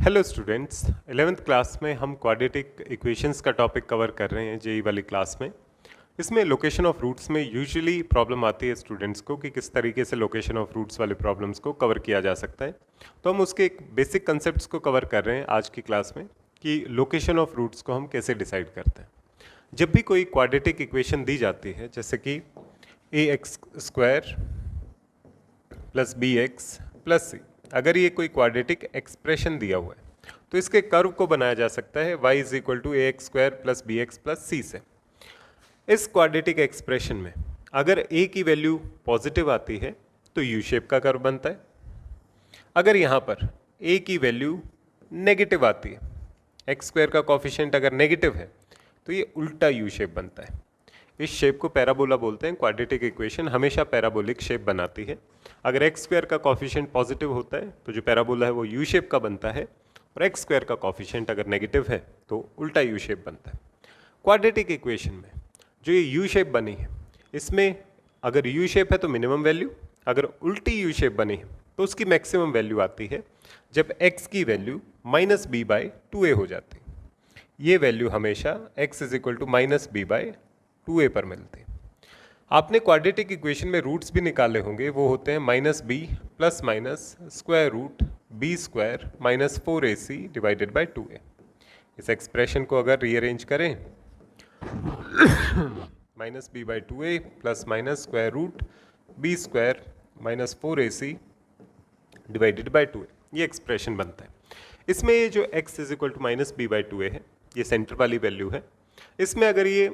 Hello students, 11th class में हम quadratic equations का टॉपिक कवर कर रहे हैं जेई वाली क्लास में। इसमें लोकेशन ऑफ रूट्स में यूजुअली प्रॉब्लम आती है स्टूडेंट्स को कि किस तरीके से लोकेशन ऑफ रूट्स वाले प्रॉब्लम्स को कवर किया जा सकता है। तो हम उसके एक बेसिक कंसेप्ट्स को कवर कर रहे हैं आज की क्लास में कि लोकेशन ऑफ रूट्स को हम कैसे डिसाइड करते हैं। जब भी कोई क्वाड्रेटिक इक्वेशन दी जाती है, जैसे कि ax² plus bx plus c, अगर ये कोई क्वाड्रेटिक एक्सप्रेशन दिया हुआ है तो इसके कर्व को बनाया जा सकता है y is equal to ax² plus bx plus c से। इस क्वाड्रेटिक एक्सप्रेशन में अगर a की वैल्यू पॉजिटिव आती है तो यू शेप का कर्व बनता है। अगर यहाँ पर a की वैल्यू नेगेटिव आती है, x² का कॉफिशिएंट अगर नेगेटिव है तो ये उल्टा यू शेप बनता है। इस शेप को पैराबोला बोलते हैं। क्वाड्रेटिक इक्वेशन हमेशा पैराबोलिक शेप बनाती है। अगर x² का कॉफिशिएंट पॉजिटिव होता है तो जो पैराबोला है वो यू शेप का बनता है, और x² का कॉफिशिएंट अगर नेगेटिव है तो उल्टा यू शेप बनता है। क्वाड्रेटिक इक्वेशन में जो ये यू शेप बनी है, इसमें अगर यू शेप है तो मिनिमम वैल्यू, अगर उल्टी यू शेप बनी है तो उसकी मैक्सिमम वैल्यू आती है जब x की वैल्यू -b/2a हो जाती है। ये वैल्यू हमेशा x is equal to -b/2a पर मिलती है। आपने क्वाड्रेटिक इक्वेशन में रूट्स भी निकाले होंगे, वो होते हैं -b plus minus square root b² - 4ac divided by 2a। इस एक्सप्रेशन को अगर रीअरेंज करें -b/2a plus minus square root b² - 4ac divided by 2a, ये एक्सप्रेशन बनता है। इसमें ये जो x is equal to -b/2a है, ये सेंटर वाली वैल्यू है। इसमें अगर ये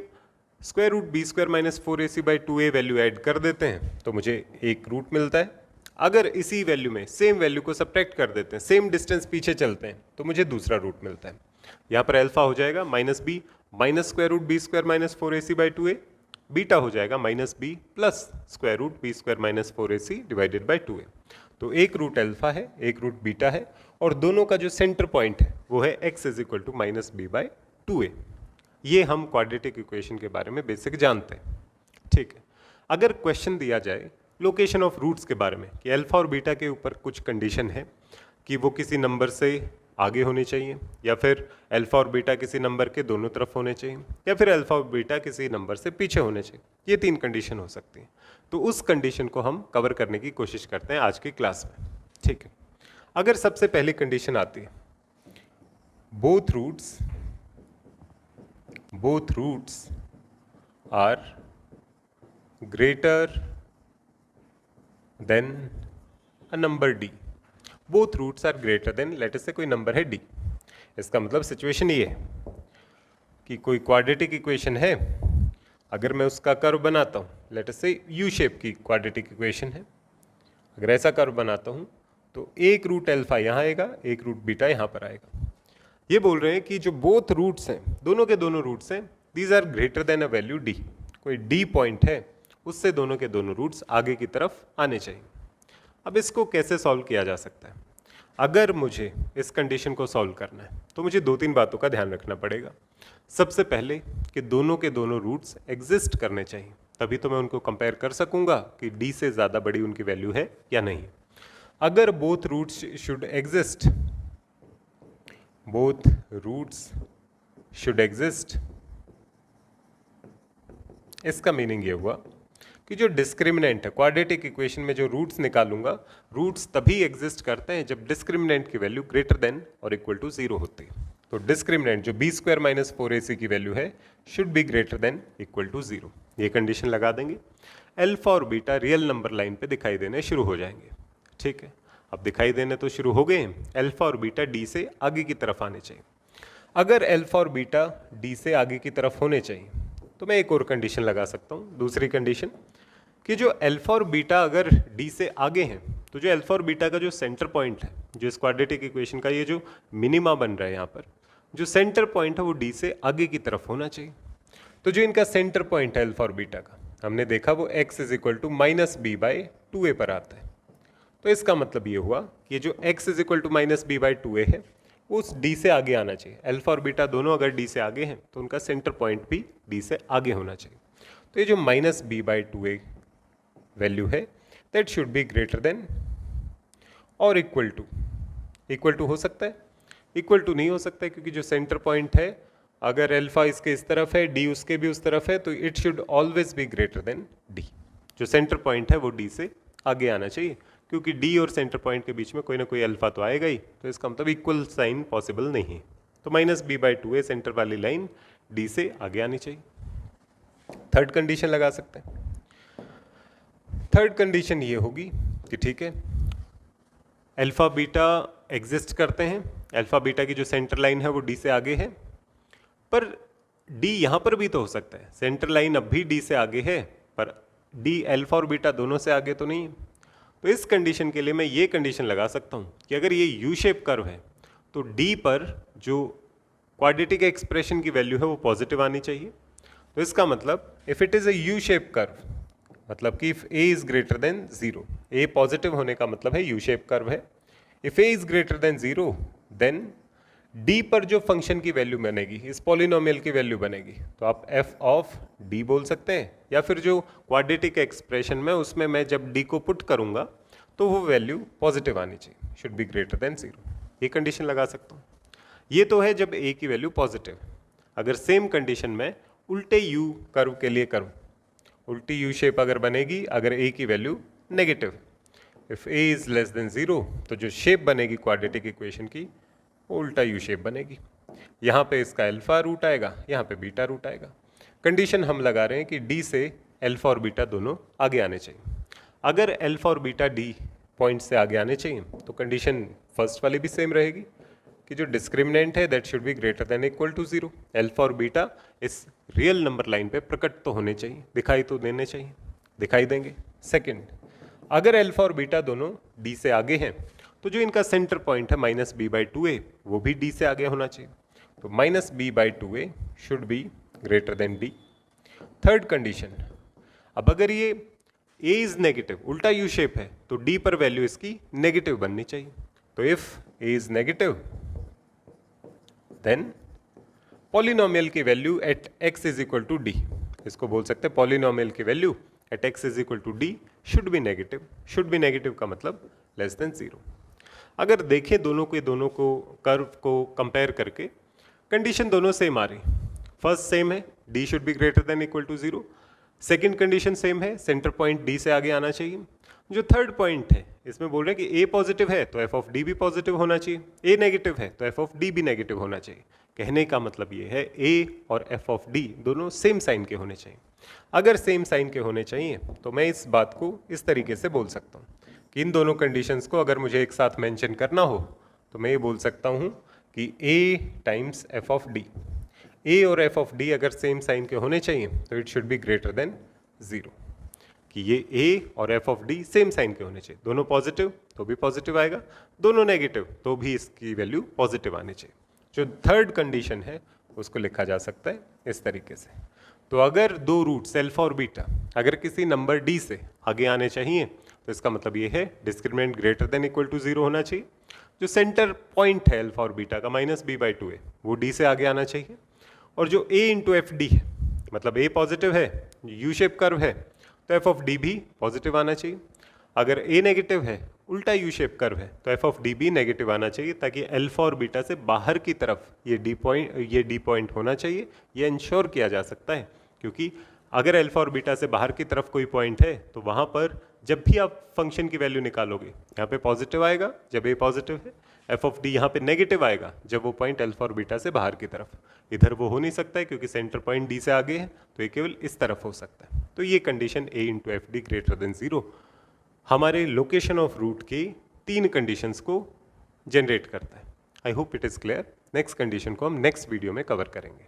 square root b² - 4ac/2a value add कर देते हैं तो मुझे एक रूट मिलता है। अगर इसी वैल्यू में सेम वैल्यू को सब्ट्रैक्ट कर देते हैं, सेम डिस्टेंस पीछे चलते हैं, तो मुझे दूसरा रूट मिलता है। यहाँ पर अल्फा हो जाएगा -b minus square root b² - 4ac/2a, beta हो जाएगा -b plus square root b² - 4ac divided by 2a। तो एक रूट अल्फा है, एक रूट बीटा है, और दोनों का जो सेंटर पॉइंट है वो है x is equal to -b/2a। ये हम क्वाड्रेटिक इक्वेशन के बारे में बेसिक जानते हैं। ठीक है, अगर क्वेश्चन दिया जाए लोकेशन ऑफ रूट्स के बारे में कि अल्फा और बीटा के ऊपर कुछ कंडीशन है कि वो किसी नंबर से आगे होने चाहिए, या फिर अल्फा और बीटा किसी नंबर के दोनों तरफ होने चाहिए, या फिर अल्फा और बीटा किसी नंबर से पीछे होने चाहिए, ये 3 कंडीशन हो सकती हैं। तो उस कंडीशन को हम कवर करने की कोशिश करते हैं आज की क्लास में। ठीक है, अगर सबसे पहली कंडीशन आती है both roots are greater than a number d। both roots are greater than, let say कोई नंबर है d। इसका मतलब सिचुएशन ये है कि कोई क्वाड्रेटिक इक्वेशन है, अगर मैं उसका कर्व बनाता हूँ, लेट से यू शेप की क्वाड्रेटिक इक्वेशन है, अगर ऐसा कर्व बनाता हूँ तो एक रूट अल्फा यहाँ आएगा, एक रूट बीटा यहाँ पर आएगा। ये बोल रहे हैं कि जो बोथ रूट्स हैं, दोनों के दोनों रूट्स हैं, these are greater than a value d। कोई d पॉइंट है, उससे दोनों के दोनों रूट्स आगे की तरफ आने चाहिए। अब इसको कैसे सॉल्व किया जा सकता है? अगर मुझे इस कंडीशन को सॉल्व करना है तो मुझे 2-3 बातों का ध्यान रखना पड़ेगा। सबसे पहले कि दोनों के दोनों रूट्स एग्जिस्ट करने चाहिए, तभी तो मैं उनको कंपेयर कर सकूंगा कि d से ज़्यादा बड़ी उनकी वैल्यू है या नहीं। अगर both roots should exist, both roots should exist, इसका मीनिंग ये हुआ कि जो डिस्क्रिमिनेंट है, क्वाड्रेटिक इक्वेशन में जो रूट्स निकालूंगा, रूट्स तभी एग्जिस्ट करते हैं जब डिस्क्रिमिनेंट की वैल्यू ग्रेटर देन और इक्वल टू 0 होती है। तो डिस्क्रिमिनेंट जो b² - 4ac की वैल्यू है should be greater than equal to 0। ये कंडीशन लगा देंगे, अल्फा और बीटा रियल नंबर लाइन पे दिखाई देने शुरू हो जाएंगे। ठीक है, अब दिखाई देने तो शुरू हो गए हैं, अल्फा और बीटा d से आगे की तरफ आने चाहिए। अगर अल्फा और बीटा d से आगे की तरफ होने चाहिए तो मैं एक और कंडीशन लगा सकता हूँ, दूसरी कंडीशन, कि जो अल्फा और बीटा अगर d से आगे हैं तो जो अल्फा और बीटा का जो सेंटर पॉइंट है, जो इस क्वाड्रेटिक इक्वेशन का ये जो मिनिमा बन रहा है, यहाँ पर जो सेंटर पॉइंट है वो d से आगे की तरफ होना चाहिए। तो जो इनका सेंटर पॉइंट है अल्फा और बीटा का, हमने देखा वो x is equal to -b/2a पर आता है। तो इसका मतलब ये हुआ कि जो x is equal to -b/2a है वो उस d से आगे आना चाहिए। अल्फा और बीटा दोनों अगर d से आगे हैं तो उनका सेंटर पॉइंट भी d से आगे होना चाहिए। तो ये जो -b/2a वैल्यू है, that should be greater then और इक्वल टू हो सकता है इक्वल टू नहीं हो सकता है, क्योंकि जो सेंटर पॉइंट है अगर अल्फा इसके इस तरफ है, डी उसके भी उस तरफ है, तो it should always be greater than D. जो सेंटर पॉइंट है वो डी से आगे आना चाहिए, क्योंकि डी और सेंटर पॉइंट के बीच में कोई ना कोई अल्फा तो आएगा ही, तो इसका मतलब इक्वल साइन पॉसिबल नहीं है। तो minus b by two a center वाली लाइन डी से आगे आनी चाहिए। थर्ड कंडीशन लगा सकते हैं। थर्ड कंडीशन ये होगी कि ठीक है, अल्फा बीटा एग्जिस्ट करते हैं, अल्फा बीटा की जो सेंटर लाइन है वो डी से आगे है, पर डी यहाँ पर भी तो हो सकता है, सेंटर लाइन अब भी डी से आगे है, पर डी अल्फा और बीटा दोनों से आगे तो नहीं है। तो इस कंडीशन के लिए मैं ये कंडीशन लगा सकता हूँ कि अगर ये यू शेप कर्व है तो डी पर जो क्वाड्रेटिक एक्सप्रेशन की वैल्यू है वो पॉजिटिव आनी चाहिए। तो इसका मतलब if it is a U shape curve, मतलब कि if A is greater than zero, a positive होने का मतलब है यू शेप कर्व है। If A is greater than zero, then d पर जो फंक्शन की वैल्यू बनेगी, इस पॉलिनोमियल की वैल्यू बनेगी, तो आप एफ ऑफ डी बोल सकते हैं, या फिर जो क्वाड्रेटिक एक्सप्रेशन में उसमें मैं जब डी को पुट करूंगा तो वो वैल्यू पॉजिटिव आनी चाहिए, should be greater than zero. ये कंडीशन लगा सकता हूँ। ये तो है जब ए की वैल्यू पॉजिटिव। अगर सेम कंडीशन में उल्टे यू कर्व के लिए करूँ, उल्टी यू शेप अगर बनेगी अगर ए की value negative, if A is less than zero, तो जो शेप बनेगी क्वाड्रेटिक इक्वेशन की वो उल्टा यू शेप बनेगी। यहाँ पे इसका अल्फा रूट आएगा, यहाँ पे बीटा रूट आएगा। कंडीशन हम लगा रहे हैं कि डी से अल्फा और बीटा दोनों आगे आने चाहिए। अगर अल्फा और बीटा डी पॉइंट से आगे आने चाहिए तो कंडीशन फर्स्ट वाली भी सेम रहेगी कि जो डिस्क्रिमिनेंट है that should be greater than equal to zero. Alpha और बीटा इस रियल नंबर लाइन पे प्रकट तो होने चाहिए, दिखाई तो देने चाहिए, दिखाई देंगे। सेकंड, अगर अल्फा और बीटा दोनों डी से आगे हैं तो जो इनका सेंटर पॉइंट है minus b by two a वो भी डी से आगे होना चाहिए। तो minus b by two a should be greater than d. Third condition, अब अगर ये ए इज नेगेटिव, उल्टा यू शेप है, तो डी पर वैल्यू इसकी नेगेटिव बननी चाहिए। तो if A is negative then polynomial की value at X is equal to D, इसको बोल सकते हैं पॉलिनोमियल की value at X is equal to D should be negative. Should be negative का मतलब लेस देन जीरो। अगर देखें दोनों को कर्व को कंपेयर करके, कंडीशन दोनों सेम आ रही। फर्स्ट सेम है, d should be greater than equal to zero. Second condition same है, सेंटर पॉइंट डी से आगे आना चाहिए। जो थर्ड पॉइंट है इसमें बोल रहे हैं कि ए पॉजिटिव है तो एफ ऑफ डी भी पॉजिटिव होना चाहिए, ए नेगेटिव है तो एफ ऑफ डी भी नेगेटिव होना चाहिए। कहने का मतलब ये है ए और एफ ऑफ डी दोनों सेम साइन के होने चाहिए। अगर सेम साइन के होने चाहिए तो मैं इस बात को इस तरीके से बोल सकता हूँ कि इन दोनों कंडीशंस को अगर मुझे एक साथ मेंशन करना हो तो मैं ये बोल सकता हूँ कि a times F of D, A और एफ ऑफ डी अगर सेम साइन के होने चाहिए तो it should be greater than zero, कि ये a और F of D same sign के होने चाहिए। दोनों पॉजिटिव तो भी पॉजिटिव आएगा, दोनों नेगेटिव तो भी इसकी वैल्यू पॉजिटिव आनी चाहिए। जो थर्ड कंडीशन है उसको लिखा जा सकता है इस तरीके से। तो अगर दो रूट्स अल्फा और बीटा अगर किसी नंबर डी से आगे आने चाहिए तो इसका मतलब ये है discriminant greater than equal to zero होना चाहिए। जो सेंटर पॉइंट है अल्फा और बीटा का minus b by two a वो डी से आगे आना चाहिए। और जो ए इंटू एफ डी है, मतलब ए पॉजिटिव है, यू शेप कर्व है, तो एफ ऑफ डी भी पॉजिटिव आना चाहिए। अगर ए नेगेटिव है, उल्टा यू शेप कर्व है, तो एफ ऑफ डी भी नेगेटिव आना चाहिए, ताकि अल्फा और बीटा से बाहर की तरफ ये डी पॉइंट होना चाहिए। ये इंश्योर किया जा सकता है, क्योंकि अगर अल्फा और बीटा से बाहर की तरफ कोई पॉइंट है तो वहाँ पर जब भी आप फंक्शन की वैल्यू निकालोगे यहाँ पे पॉजिटिव आएगा जब ए पॉजिटिव है, एफ ऑफ डी यहाँ पे नेगेटिव आएगा जब वो पॉइंट अल्फा और बीटा से बाहर की तरफ। इधर वो हो नहीं सकता है क्योंकि सेंटर पॉइंट डी से आगे है, तो ये केवल इस तरफ हो सकता है। तो ये condition A into F D greater than zero हमारे लोकेशन ऑफ रूट की तीन कंडीशंस को जनरेट करता है। I hope it is clear. Next condition को हम नेक्स्ट वीडियो में कवर करेंगे।